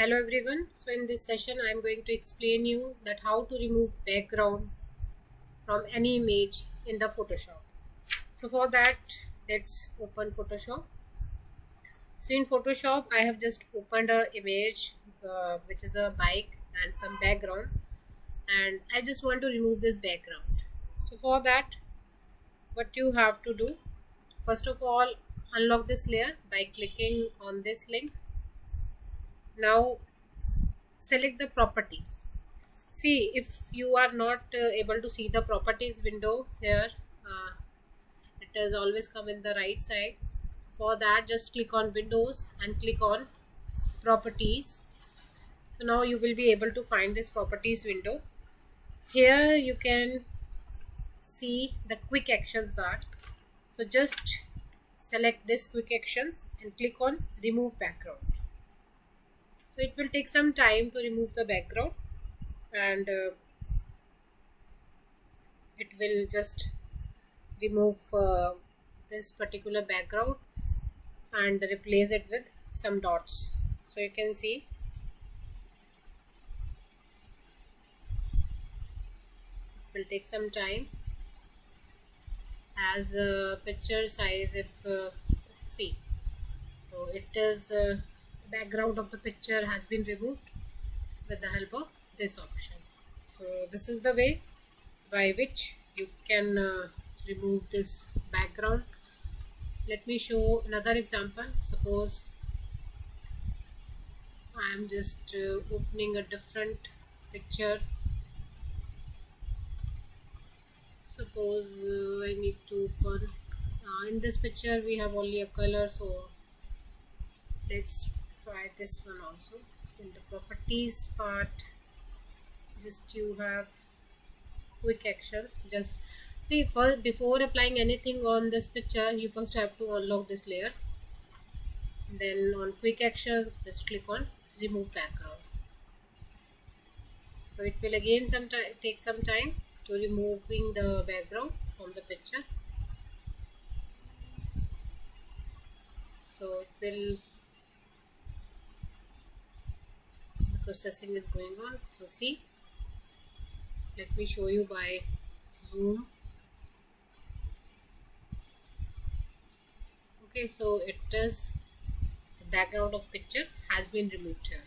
Hello everyone. So in this session I am going to explain you that how to remove background from any image in the Photoshop. So for that let's open Photoshop. So in Photoshop I have just opened a image which is a bike and some background, and I just want to remove this background. So for that what you have to do, first of all unlock this layer by clicking on this link. Now select the properties. See, if you are not able to see the properties window here, it does always come in the right side. So for that just click on Windows and click on properties. So now you will be able to find this properties window. Here you can see the quick actions bar. So just select this quick actions and click on remove background. So it will take some time to remove the background, and it will just remove this particular background and replace it with some dots. So you can see it will take some time as picture size. If see, so it is background of the picture has been removed with the help of this option. So this is the way by which you can remove this background. Let me show another example. Suppose I am just opening a different picture. Suppose I need to open in this picture we have only a color, so let's try this one also. In the properties part, just you have quick actions. Just see, first before applying anything on this picture you first have to unlock this layer, then on quick actions just click on remove background. So it will again take some time to removing the background from the picture. So it will, the processing is going on. So see, let me show you by zoom. Okay, so it is, the background of picture has been removed here.